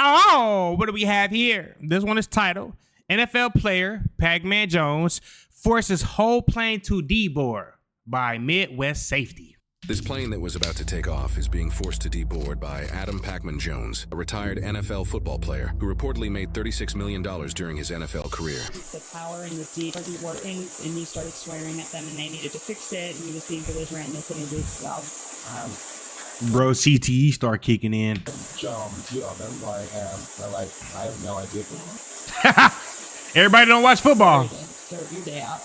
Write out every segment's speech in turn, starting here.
Oh, what do we have here? This one is titled NFL player Pac-Man Jones forces whole plane to deboard by Midwest safety. This plane that was about to take off is being forced to deboard by Adam Pac-Man Jones, a retired NFL football player who reportedly made $36 million during his NFL career. The power in the seat wasn't working, and he started swearing at them, and they needed to fix it, and he was being belligerent, and they couldn't do his job. Bro, CTE start kicking in. I have no idea. Everybody don't watch football. Start your day out.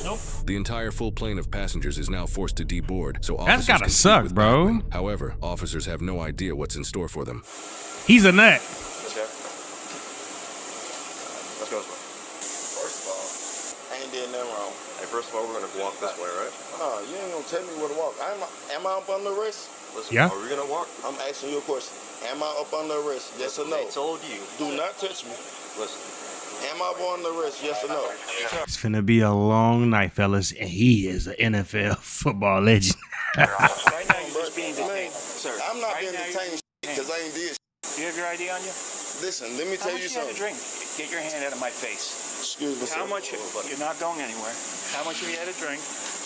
Nope. The entire full plane of passengers is now forced to deboard, so That's officers gotta can suck, speak with bro. Pac-Man. However, officers have no idea what's in store for them. He's a nut. Let's go. Let's go. First of all, I ain't did nothing wrong. Hey, first of all, we're gonna walk this way, right? No, you ain't gonna tell me where to walk. Am I up under arrest? Listen, Yeah. are we gonna walk? I'm asking you a question. Am I up under arrest? Yes or no? I told you. Do not touch me. Listen. Am I up under arrest? Yes or no? It's finna be a long night, fellas, and he is an NFL football legend. Right now, you're just being detained, sir. I'm not Right being now, you're detained because I ain't did. Do you have your ID on you? Listen, let me How tell much you you had to something. drink? Get your hand out of my face. Excuse me, How sir. much? You're not going anywhere. How much have you had to drink?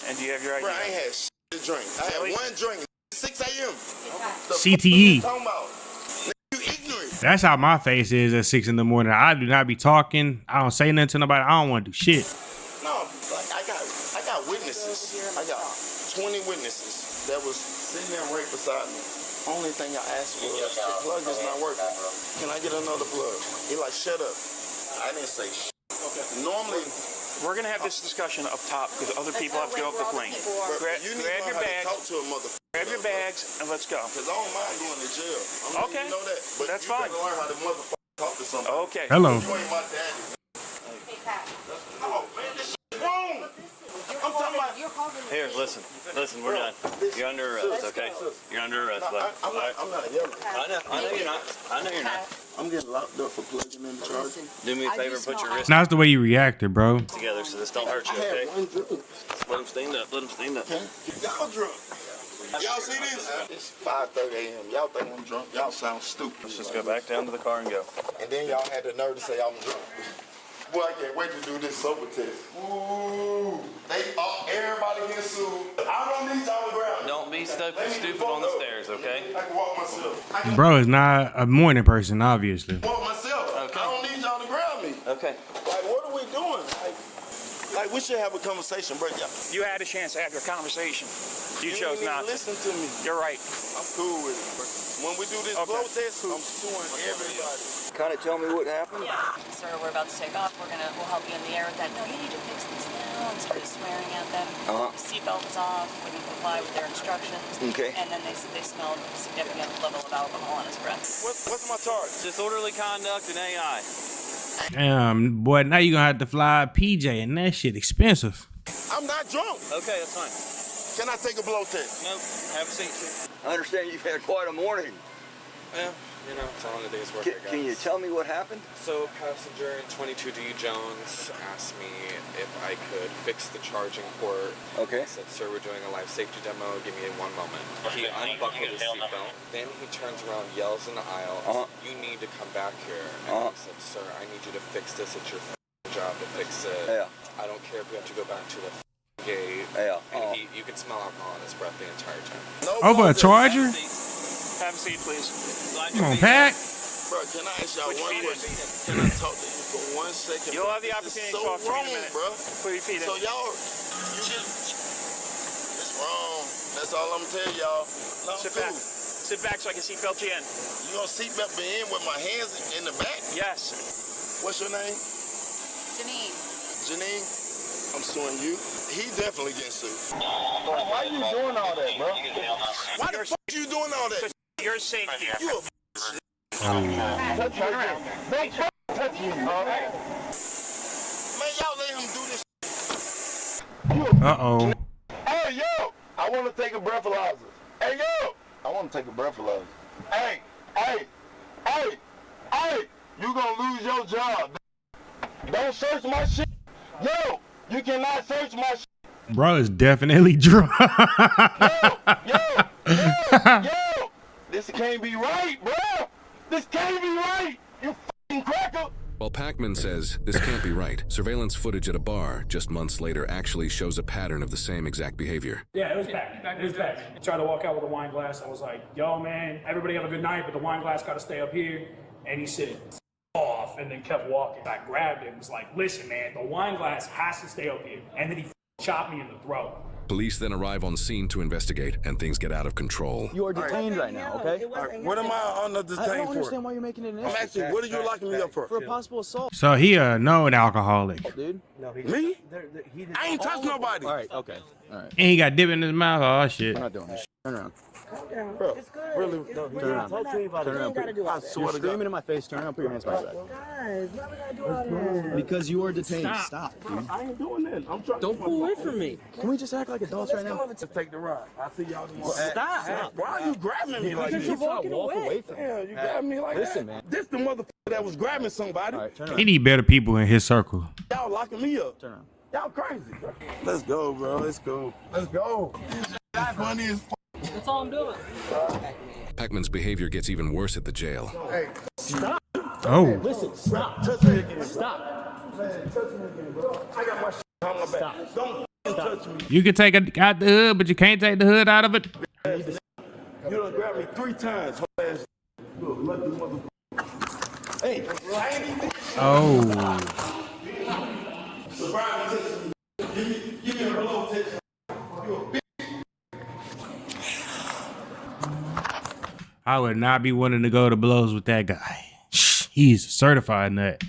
And do you have your ID? Bro, I ain't had shit to drink. I had Really? one drink. 6 a.m. The CTE. fuck you talking about? You ignorant. That's how my face is at 6 in the morning. I do not be talking. I don't say nothing to nobody. I don't want to do shit. No, like I got witnesses. I got 20 witnesses that was sitting there right beside me. Only thing I asked was the plug is not working. Can I get another plug? He like, shut up. I didn't say shit. Normally, We're gonna have this discussion up top because other people have to get off the plane. you need Grab to your know how to bags. talk to a motherfucker. Grab your bags and let's go. Because I don't mind going to jail. I Okay. You know that. But That's you fine. gotta learn how to motherfucker talk to somebody. Okay. Hello. You ain't my daddy. Oh, man, this shit wrong. I'm talking about... Here, listen, we're done. You're under arrest, okay? You're under arrest, bud. I'm not yelling. I know you're not. I know you're not. I'm getting locked up for plugging in the charge. Do me a favor and put your wrist Now that's the way you reacted, bro. together so this don't hurt you, I okay? had one drink. Let him stand up. Let him stand up. Y'all drunk. Y'all see this? It's 5:30 a.m. Y'all think I'm drunk? Y'all sound stupid. Let's just go back down to the car and go. And then y'all had the nerve to say I'm drunk. Boy, I can't wait to do this sober test. Ooh. Everybody getting sued. I don't need y'all to grab me. Don't be stupid on the stairs, okay? I can walk myself. I can Bro is not a morning person, obviously. walk myself. Okay. I don't need y'all to grab me. Okay. Like, what are we doing? Like we should have a conversation, bro. You had a chance to have your conversation. You chose didn't not even to. listen to me. You're right. I'm cool with it. When we do this Okay. blow test, I'm suing everybody. Kind of tell me what happened? Sir, we're about to take off. We'll help you in the air with that. No, you need to fix this now. And started swearing at them. Seatbelt was off. Wouldn't comply with their instructions. Okay. And then they smelled a significant level of alcohol on his breath. What's my charge? Disorderly conduct and AI. Damn, boy, now you gonna have to fly a PJ, and that shit expensive. I'm not drunk. Okay, that's fine. Can I take a blow test? Nope. Have a seat. I understand you've had quite a morning. Yeah, you know, it's all in a day's work, I guess. Can you tell me what happened? So, passenger 22D Jones asked me if I could fix the charging port. Okay. I said, sir, we're doing a live safety demo. Give me 1 moment. He unbuckled his seatbelt. Then he turns around, yells in the aisle, you need to come back here. And I said, sir, I need you to fix this. It's your job to fix it. Yeah. I don't care if we have to go back to the gate. Yeah. And you can smell alcohol in his breath the entire time. No Over a blow test. Charger? Have a seat, please. Come on, Pat. Bro, can I ask y'all Put your one feet in. question? Can I talk to you for 1 second? You'll have the This opportunity is to talk to me in a wrong, minute. bro. Put your feet in. So y'all, it's wrong. That's all I'm telling y'all. No, Sit cool. back. Sit back so I can seatbelt you in. You gonna seatbelt me in with my hands in the back? Yes. What's your name? Janine. Janine? I'm suing you. He definitely getting sued. Why you doing all that, bro? Why the fuck you doing all that? Your safety. You a touch around. Don't touch me, all right? Man, y'all let him do this. Uh-oh. Hey, yo! I want to take a breathalyzer. Hey, yo! I want to take a breathalyzer. Hey! You gonna lose your job. Don't search my shit. Yo! You cannot search my shit. Bro is definitely drunk. Yo! This can't be right, bro. This can't be right, you f***ing cracker! While Pac-Man says this can't be right, surveillance footage at a bar just months later actually shows a pattern of the same exact behavior. Yeah, it was bad. It was bad. I tried to walk out with a wine glass. I was like, yo, man, everybody have a good night, but the wine glass got to stay up here. And he said, off, and then kept walking. I grabbed him and was like, listen, man, the wine glass has to stay up here. And then he chopped me in the throat. Police then arrive on scene to investigate, and things get out of control. You are detained right now, okay? What am I on the detained for? I don't understand why you're making it an issue. I'm asking, what are you locking me up for? For a possible assault. So he a known alcoholic. Dude. Me? I ain't touched nobody. All right, okay. All right. And he got dip in his mouth. Oh, shit. We're not doing this. Turn around. Bro, really? Turn around. Turn around. I swear You're to screaming God. in my face. Turn around. Put your hands behind your back. Guys, why we gotta do all that? Because you are detained. Stop, dude. I ain't doing that. I'm trying Don't to pull away from me. Can we just act like adults right now? Let's take the ride. I see y'all tomorrow. Stop. Why are you grabbing me like Because this? you're walking Walk away. away from me. Yeah, you grabbing me like Listen, that? man. This the motherfucker that was grabbing somebody. All right, turn He around. need better people in his circle. Y'all locking me up. Turn around. Y'all crazy. Bro. Let's go, bro. Let's go. Let's go. That's funny as f***. That's all I'm doing. Pac-Man's behavior gets even worse at the jail. Hey, stop. Oh. Listen, stop. Touch me again. Stop. Man, touch me again, bro. I got my shit on my back. Don't touch me. You can take it out the hood, but you can't take the hood out of it. You done grabbed me 3 times. Whole ass. You a lucky motherfucker. Hey, I ain't even. Oh. Surprise me. Give me a blow text. You a bitch. I would not be wanting to go to blows with that guy. He's a certified nut.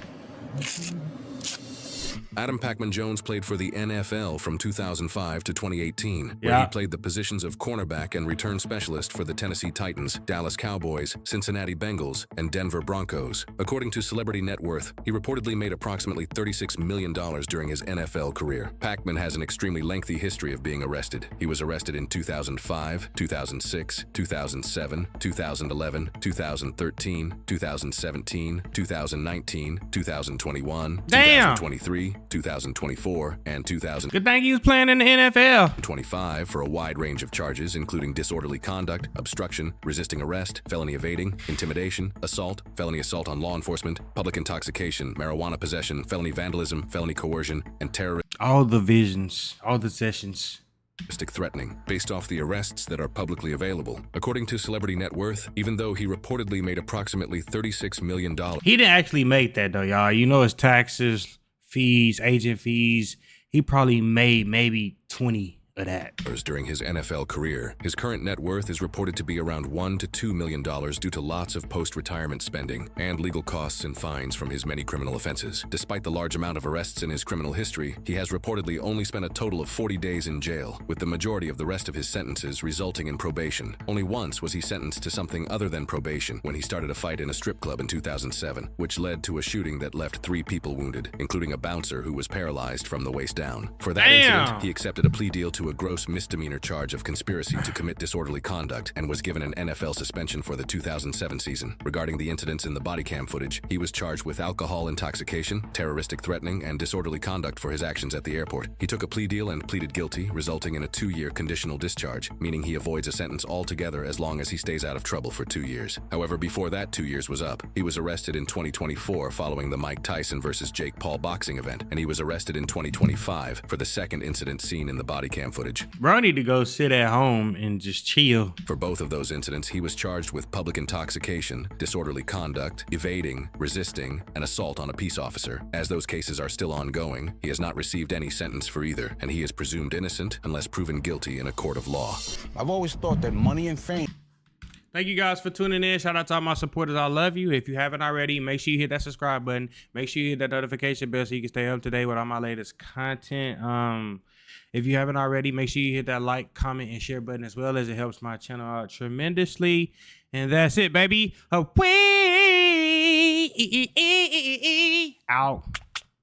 Adam Pac-Man Jones played for the NFL from 2005 to 2018, where Yeah. he played the positions of cornerback and return specialist for the Tennessee Titans, Dallas Cowboys, Cincinnati Bengals, and Denver Broncos. According to Celebrity Net Worth, he reportedly made approximately $36 million during his NFL career. Pac-Man has an extremely lengthy history of being arrested. He was arrested in 2005, 2006, 2007, 2011, 2013, 2017, 2019, 2021, Damn. 2023, 2024, and 2025 Good thing he was playing in the NFL. for a wide range of charges, including disorderly conduct, obstruction, resisting arrest, felony evading, intimidation, assault, felony assault on law enforcement, public intoxication, marijuana possession, felony vandalism, felony coercion, and terroristic All the visions, all the sessions. threatening, based off the arrests that are publicly available. According to Celebrity Net Worth, even though he reportedly made approximately $36 million He didn't actually make that though, y'all. You know his taxes, fees, agent fees. He probably made maybe 20 of that. during his NFL career. His current net worth is reported to be around $1 to $2 million due to lots of post-retirement spending and legal costs and fines from his many criminal offenses. Despite the large amount of arrests in his criminal history, he has reportedly only spent a total of 40 days in jail, with the majority of the rest of his sentences resulting in probation. Only once was he sentenced to something other than probation, when he started a fight in a strip club in 2007, which led to a shooting that left 3 people wounded, including a bouncer who was paralyzed from the waist down. For that incident, he accepted a plea deal to a gross misdemeanor charge of conspiracy to commit disorderly conduct and was given an NFL suspension for the 2007 season. Regarding the incidents in the body cam footage, he was charged with alcohol intoxication, terroristic threatening, and disorderly conduct for his actions at the airport. He took a plea deal and pleaded guilty, resulting in a 2-year conditional discharge, meaning he avoids a sentence altogether as long as he stays out of trouble for 2 years. However, before that 2 years was up, he was arrested in 2024 following the Mike Tyson versus Jake Paul boxing event, and he was arrested in 2025 for the second incident seen in the body cam footage. Bro need to go sit at home and just chill. For both of those incidents, he was charged with public intoxication, disorderly conduct, evading, resisting, and assault on a peace officer. As those cases are still ongoing, he has not received any sentence for either, and he is presumed innocent unless proven guilty in a court of law. I've always thought that money and fame. Thank you guys for tuning in. Shout out to all my supporters. I love you. If you haven't already, make sure you hit that subscribe button. Make sure you hit that notification bell so you can stay up to date with all my latest content. If you haven't already, make sure you hit that like, comment, and share button as well, as it helps my channel out tremendously. And that's it, baby. Away. Out.